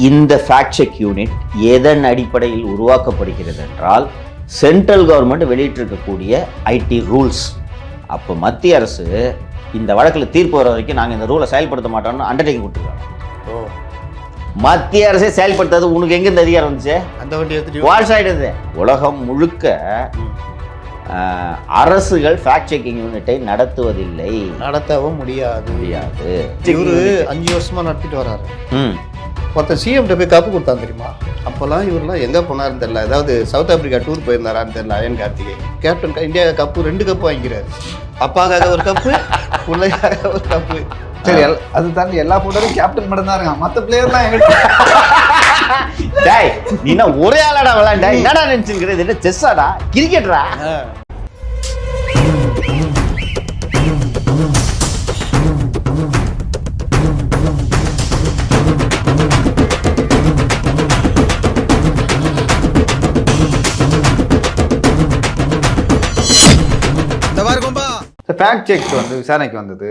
இந்த fact check unit எதன் அடிப்படையில் உருவாக்கப்படுகிறது என்றால் சென்ட்ரல் கவர்மெண்ட் வெளியிட்டிருக்கக்கூடிய ஐடி ரூல்ஸ். அப்போ மத்திய அரசு இந்த வழக்கில் தீர்ப்பு வர வரைக்கும் நாங்கள் இந்த ரூலை செயல்படுத்த மாட்டோம்னு அண்டர்டேக்கிங் கொடுத்துருக்காங்க. மத்திய அரசே செயல்படுத்தாது உனக்கு எங்க இந்த அதிகாரம் வந்துச்சு? அந்த வண்டி வால்ஸ் ஆயிடுது. உலகம் முழுக்க அரசுகள் ஃபேக்ட் செக்கிங் யூனிட்டை நடத்துவதில்லை, நடத்தவும் முடியாது. இவரு 5 வருஷமா நடத்திட்டு வர்றாரு. ஒருத்தர் சிஎம் போய் கப்பு கொடுத்தான் தெரியுமா? அப்போல்லாம் இவரெல்லாம் எங்கே போனாருன்னு தெரியல, ஏதாவது சவுத் ஆப்பிரிக்கா டூர் போயிருந்தாரான்னு தெரியல. அயன் கார்த்திகை கேப்டன் இந்தியா கப்பு 2 கப்பு வாங்கிக்கிறாரு. அப்பாக்காக ஒரு கப்பு, பிள்ளைக்காக ஒரு கப்பு. சரி, அது தாண்டி எல்லா போட்டரும் கேப்டன் மட்டும் தான் இருக்கான், மற்ற பிளேயர்லாம் எங்கிட்ட. டேய் நீ என்ன ஒரே ஆளாடா விளையாண்டா? என்னடா நினைச்சுக்கிறது? என்ன செஸ்ஸாடா, கிரிக்கெட்டரா? ஃபேக்ட் செக் வந்து விசாரணைக்கு வந்தது.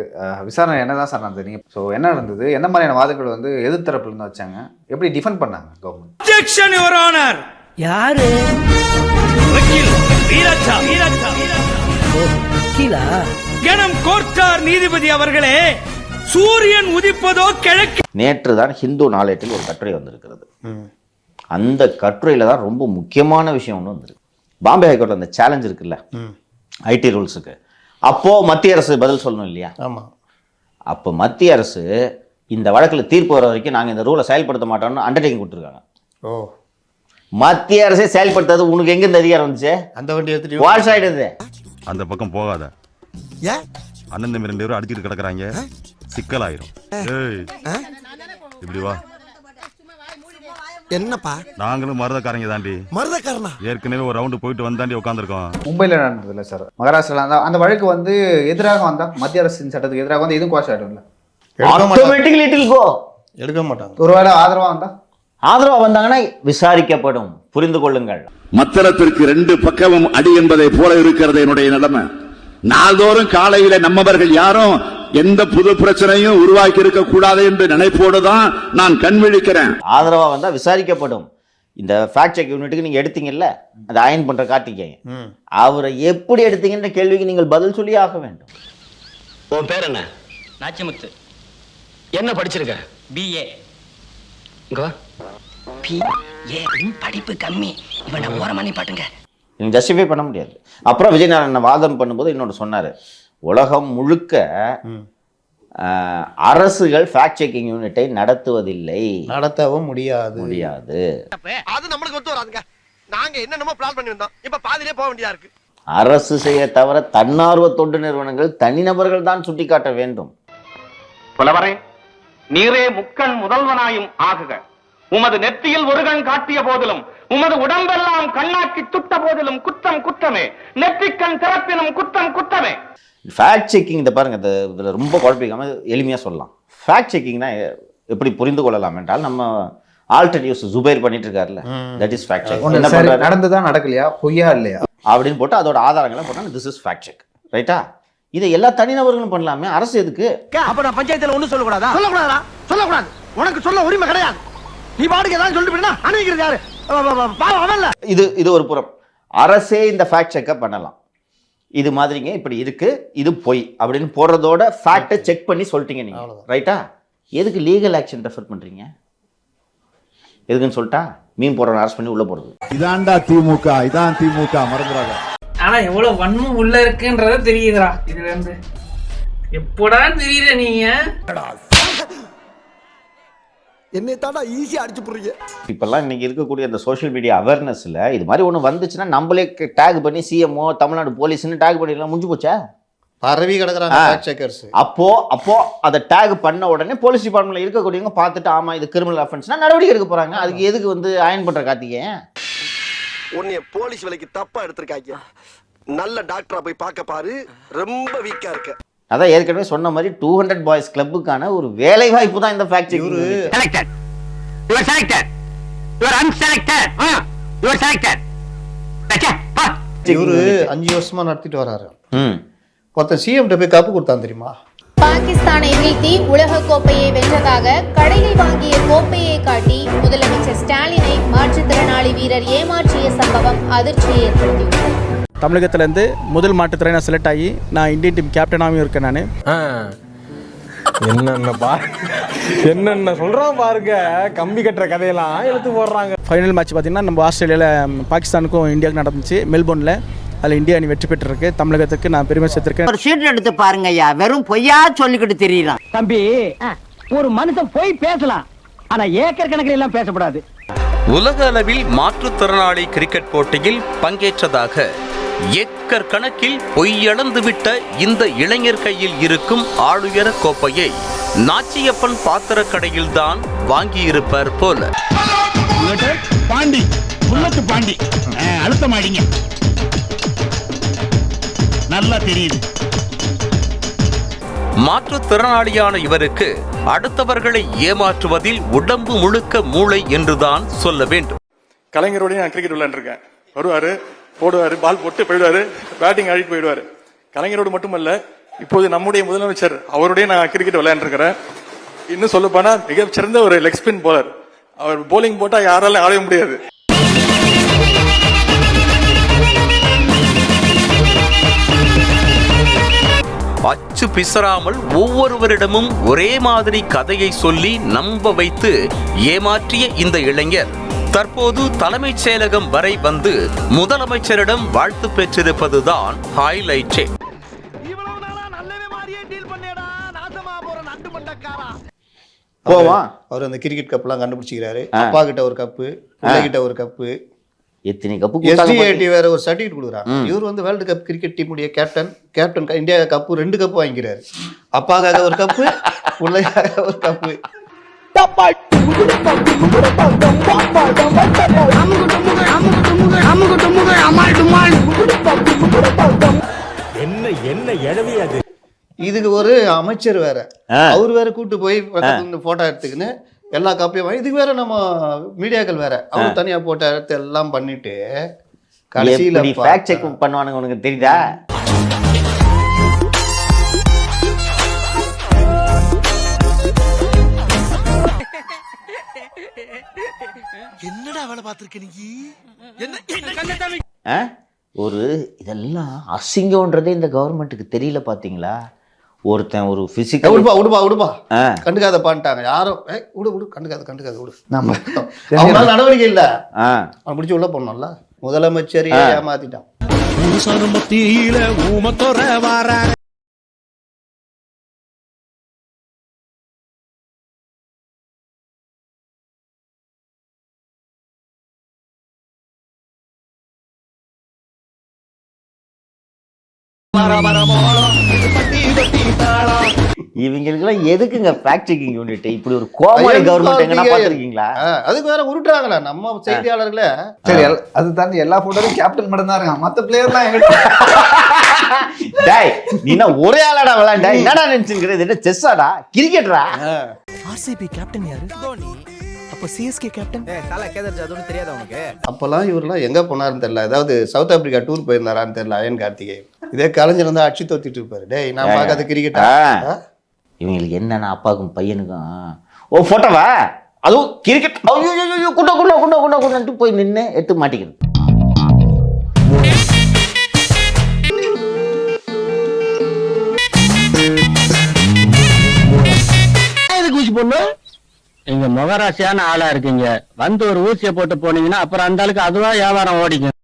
விசாரணை என்னதான் சார் நடந்தது? நீங்கள் ஸோ என்ன நடந்தது, என்ன மாதிரியான வாதங்கள் வந்து எதிர்த்தரப்புல இருந்து வச்சாங்க, எப்படி டிஃபெண்ட் பண்ணாங்க கவர்மெண்ட்? Objection, Your Honor. யாரு? வக்கீல் வீராச்சா. வக்கீலா? கணம் கோர்ட்டார் நீதிபதி அவர்களே, சூரியன் உதிப்பதோ கிழக்கு. நேற்று தான் ஹிந்து நாளேட்டில் ஒரு கட்டுரை வந்திருக்கிறது. அந்த கட்டுரையில தான் ரொம்ப முக்கியமான விஷயம் ஒன்று வந்திருக்கு. பாம்பே ஹைகோர்ட்ல அந்த சேலஞ்ச் இருக்குல்ல ஐடி ரூல்ஸுக்கு, அப்போ மத்திய அரசு பதில் சொல்லணும் இல்லையா? ஆமாம். அப்போ மத்திய அரசு இந்த வழக்கில் தீர்ப்பு வர வரைக்கும் நாங்கள் இந்த ரூலை செயல்படுத்த மாட்டோம்னு அண்டர்டேக்கிங் கொடுத்துருக்காங்க. மத்திய அரசே செயல்படுத்தாது உனக்கு எங்க இந்த அதிகாரம் வந்துச்சு? அந்த வண்டி வால்ஸ் ஆயிடுது. அந்த பக்கம் போகாத, அண்ணன் 2 பேரும் அடிச்சுட்டு கிடக்குறாங்க, சிக்கலாயிரும். இப்படி வா. என்னப்பா? நாங்களும் மருதக்காரங்க தாண்டி. மருதக்காரனா? ஏற்கனவே ஒரு ரவுண்டு போயிட்டு வந்தாண்டி உட்காந்துருக்கோம். மும்பையில் நடந்ததில்ல சார், மகாராஷ்டிரால அந்த வழக்கு வந்து எதிராக வந்தா, மத்திய அரசின் சட்டத்துக்கு எதிராக வந்து எதுவும் குவாஷ் ஆகிடும்ல, எடுக்க மாட்டாங்க. ஒருவேளை ஆதரவா வந்தா, ஆதரவா வந்தாங்கன்னா விசாரிக்கப்படும். புரிந்து கொள்ளுங்கள், மத்தளத்திற்கு 2 பக்கமும் அடி என்பதை போல இருக்கிறது என்னுடைய நிலைமை. நாள்தோறும் காலையில நம்மவர்கள் யாரும் எந்த புது பிரச்சனையும் உருவாக்கி இருக்க கூடாது என்று நினைப்போடுதான் நான் கண் விழிக்கிறேன். ஆதரவா வந்தா விசாரிக்கப்படும். இந்த ஃபேக்ட் செக் யூனிட்டுக்கு நீங்க எடுத்தீங்கல்ல, அதை அயன் பண்ற கார்த்திகேயன், அவரை எப்படி எடுத்தீங்கன்ற கேள்விக்கு நீங்கள் பதில் சொல்லி ஆக வேண்டும். உன் பேர் என்ன? நாச்சிமுத்து. என்ன படிச்சிருக்க? BA. படிப்பு கம்மி, இவனை ஓரமணி பாட்டுங்க. நீங்க ஜஸ்டிஃபை பண்ண முடியாது. அப்புறம் விஜய் நாராயணன் வாதம் பண்ணும்போது இன்னொன்று சொன்னாரு, உலகம் முழுக்க அரசுகள் ஃபேக்ட் செக்கிங் யூனிட்டை நடத்துவதில்லை, நடத்தவும் முடியாது. அது நம்மளுக்கு ஒத்து வராதுங்க. நாங்க என்னென்னமோ பிளான் பண்ணி வந்தோம், இப்ப பாதியிலே போக வேண்டியதா இருக்கு. அரசு செய்ய தவிர தன்னார்வ தொண்டு நிறுவனங்கள், தனிநபர்கள் தான் சுட்டிக்காட்ட வேண்டும். புலவரே, நீரே முக்கண் முதல்வனாயும் ஆகுக. உமது நெற்றியில் ஒரு கண் காட்டிய போதிலும், உமது உடம்பெல்லாம் கண்ணாக்கி சுட்ட போதிலும் குற்றம் குற்றமே, நெற்றிக்கண் திறப்பினும் குற்றம் குற்றமே. ஃபேக்ட் செக்கிங் இதை பாருங்க, இதில் ரொம்ப குழப்பிக்காம எளிமையாக சொல்லலாம். ஃபேக்ட் செக்கிங்னா எப்படி புரிந்து கொள்ளலாம் என்றால், நம்ம ஆல்டர்னேட்டிவ்ஸ் ஜுபைர் பண்ணிட்டு இருக்காருல்ல, தட் இஸ் ஃபேக்ட் செக். என்ன பண்றாரு? நடந்ததா நடக்கலையா, பொய்யா இல்லையா அப்படின்னு போட்டு அதோட ஆதாரங்களை போட்டாங்க, திஸ் இஸ் ஃபேக்ட் செக், ரைட்டா? இதை எல்லா தனிநபர்களும் பண்ணலாமே, அரசு எதுக்கு? அப்ப நான் பஞ்சாயத்துல ஒண்ணு சொல்லக்கூடாதா? சொல்லக்கூடாது. உனக்கு சொல்ல உரிமை கிடையாது. நீ பாட்டுக்கு ஏதாவது சொல்லிட்டு போயினா அணைக்கிறது யாரு? இது ஒரு புறம். அரசே இந்த ஃபேக்ட் செக்கை பண்ணலாம். இது மாதிரிங்க இப்படி இருக்கு, இது பொய் அப்படின்னு போடுறதோட ஃபேக்டை செக் பண்ணி சொல்லிட்டீங்க நீங்க, ரைட்டா? எதுக்கு லீகல் ஆக்ஷன் ரெஃபர் பண்றீங்க? எதுக்குன்னு சொல்லிட்டா மீன் போடுறவன் அரெஸ்ட் பண்ணி உள்ள போடுறது. இதான்டா திமுக, இதான் திமுக, மறந்துடாத. ஆனா எவ்வளவு வன்மம் உள்ள இருக்குன்றத தெரியுதுடா. இதுல இருந்து எப்படா தெரியல நீங்க என்னை தாண்டா ஈஸியா அடிச்சு போடுறீங்க. இப்பெல்லாம் இன்னைக்கு இருக்கக்கூடிய அந்த சோஷியல் மீடியா அவேர்னஸ்ல இது மாதிரி ஒன்று வந்துச்சுன்னா நம்மளே டேக் பண்ணி சிஎம்ஓ தமிழ்நாடு போலீஸ்னு டேக் பண்ணிடலாம், முடிஞ்சு போச்சா? பரவி கிடக்குறாங்க ஃபேக்ட் செக்கர்ஸ். அப்போ அதை டேக் பண்ண உடனே போலீஸ் டிபார்ட்மெண்ட்ல இருக்கக்கூடியவங்க பார்த்துட்டு ஆமா இது கிரிமினல் அஃபென்ஸ்னா நடவடிக்கை எடுக்க போறாங்க. அதுக்கு எதுக்கு வந்து அயன் பண்ற கார்த்திகேயன்? உன்னைய போலீஸ் வேலைக்கு தப்பா எடுத்திருக்காங்க. நல்ல டாக்டரா போய் பார்க்க பாரு, ரொம்ப வீக்கா இருக்க. அதான் ஏற்கனவே சொன்ன மாதிரி 200 பாய்ஸ் கிளப்புக்கான ஒரு வேலை வாய்ப்பு தான் இந்த fact check. Selected, you are selected, you are unselected, you are selected. இவரு 5 வருஷமா நடத்திட்டு வர்றாரு. ஒருத்தர் சிஎம் போய் கப்பு கொடுத்தான் தெரியுமா? பாகிஸ்தானை வீழ்த்தி உலக கோப்பையை வென்றதாக கடையில் வாங்கிய கோப்பையை காட்டி அதிர்ச்சியை ஏற்படுத்தியுள்ளது. தமிழகத்திலேருந்து முதல் மாற்றுத்திறனாக செலக்ட் ஆகி நான் இந்தியன் டீம் கேப்டனாகவும் இருக்கேன். நான் என்னென்ன சொல்கிறோம் பாருங்க, கம்பி கட்டுற கதையெல்லாம் எடுத்து போடுறாங்க. ஃபைனல் மேட்ச் பார்த்தீங்கன்னா நம்ம ஆஸ்திரேலியாவில் பாகிஸ்தானுக்கும் இந்தியாவுக்கும் நடந்துச்சு மெல்போர்னில். அதில் இந்தியா அணி வெற்றி பெற்றிருக்கு. தமிழகத்துக்கு நான் பெருமை சேர்த்திருக்கேன். ஒரு சீட் எடுத்து பாருங்க ஐயா, வெறும் பொய்யா சொல்லிக்கிட்டு தெரியலாம். தம்பி, ஒரு மனுஷன் போய் பேசலாம், ஆனா ஏக்கர் கணக்கில் எல்லாம் பேசக்கூடாது. உலக அளவில் மாற்றுத்திறனாளி கிரிக்கெட் போட்டியில் பங்கேற்றதாக ஏக்கர் கணக்கில் பொய்யளந்துவிட்ட இந்த இளைஞர் கையில் இருக்கும் ஆளுயர கோப்பையை நாச்சியப்பன் பாத்திர கடையில் தான் வாங்கியிருப்பார் போல. பாண்டி புல்லத்து பாண்டி அழுத்த மாட்டீங்க, நல்லா தெரியுது. மாற்றுத்திறனாளியான இவருக்கு அடுத்தவர்களை ஏமாற்றுவதில் உடம்பு முழுக்க மூளை என்றுதான் சொல்ல வேண்டும். கலைஞரோடய நான் கிரிக்கெட் விளையாண்டுருக்கேன். வருவாரு, போடுவாரு, பால் போட்டு போயிடுவாரு, பேட்டிங் ஆடிட்டு போயிடுவாரு. கலைஞரோடு மட்டுமல்ல, இப்போது நம்முடைய முதலமைச்சர் அவருடைய நான் கிரிக்கெட் விளையாண்டுருக்கிறேன். இன்னும் சொல்ல போனா மிகச்சிறந்த ஒரு லெக் ஸ்பின் போலர். அவர் போலிங் போட்டா யாராலும் ஆடவே முடியாது. அச்சு பிசறாமல் ஒவ்வொருவரிடமும் ஒரே மாதிரி கதையை சொல்லி நம்ப வைத்து ஏமாற்றிய இந்த இளைஞர் தற்போது தலைமைச் செயலகம் வரை வந்து முதலமைச்சரிடம் வாழ்த்து பெற்றிருப்பதுதான் ஹைலைட்டே. அவர் அந்த கிரிக்கெட் கப்லாம் கண்டுபிடிச்சிக்கிறாரு. அப்பா கிட்ட ஒரு கப்பு, பிள்ளை கிட்ட ஒரு கப்பு, எத்தனை கப்பு எஸ்டிஏடி வேற ஒரு சர்டிஃபிகேட் கொடுக்குறாங்க. இவர் வந்து வேர்ல்டு கப் கிரிக்கெட் டீமுடைய கேப்டன் இந்தியா கப்பு 2 கப்பு வாங்கிக்கிறாரு. அப்பாக்காக ஒரு கப்பு, பிள்ளைக்காக ஒரு கப்பு. இதுக்கு ஒரு அமைச்சர் வேற, அவர் வேற கூட்டு போய் போட்டோ எடுத்துக்கின்னு எல்லா காப்பியும். இதுக்கு வேற நம்ம மீடியாக்கள் வேற, அவர் தனியா போட்டோ எடுத்து எல்லாம் பண்ணிட்டு கடைசியில ஃபேக்ட் செக் பண்ணுவானுங்க. உனக்கு தெரியுதா? என்னடா வேலை பார்த்திருக்க நீ? ஒரு இதெல்லாம் அசிங்கம்ன்றதே இந்த கவர்மெண்ட்டுக்கு தெரியல. பாத்தீங்களா, ஒருத்தன் ஒரு பிசிக்கல் உடுப்பா கண்டுக்காத பாண்டாங்க யாரும். விடு கண்டுக்காத விடு. நம்ம அவங்களால நடவடிக்கை இல்ல, அவன் பிடிச்சி உள்ள போனோம்ல. முதலமைச்சர் ஏமாத்திட்டான். இவங்களுக்கெல்லாம் எதுக்குங்க ஃபேக்ட் செக்கிங் யூனிட்? இப்படி ஒரு கோமாளி கவர்மெண்ட் எங்கன்னா பாத்துருக்கீங்களா? அதுக்கு வேற உருட்டுறாங்களா நம்ம செய்தியாளர்களே? சரி, அது தாண்டி எல்லா போட்டோரும் கேப்டன் மட்டும் தான் இருக்கான், மத்த பிளேயர்லாம் எங்க? டேய், நீனா ஒரே ஆளாடா விளையாண்டா? என்னடா நினைச்சுக்கிறது? என்ன செஸ்ஸாடா, கிரிக்கெட்டரா? ஆர்சிபி கேப்டன் யாரு? தோனி. அப்ப சிஎஸ்கே கேப்டன் தல கேதர் ஜாதவ்னு தெரியாதா உனக்கு? அப்பெல்லாம் இவரெல்லாம் எங்க போனாருன்னு தெரியல. அதாவது சவுத் ஆப்பிரிக்கா டூர் போயிருந்தாரான்னு தெரியல. அயன் கார்த்திகேயன் இதே கலைஞர் இருந்தா அடிச்சு தோத்திட்டு இருப்பாரு. டேய், நான் பார்க்காத கிரிக்கெட்டா? இவங்களுக்கு என்னன்னா அப்பாவுக்கும் பையனுக்கும் போட்டோவா, அதுவும் கிரிக்கெட் குண்ட போய் நின்று எடுத்து மாட்டிக்கணும். நீங்க முகராசியான ஆளா இருக்கீங்க. வந்து ஒரு ஊசியை போட்டு போனீங்கன்னா அப்புறம் அந்த ஆளுக்கு அதுவா வியாபாரம் ஓடிக்கும்.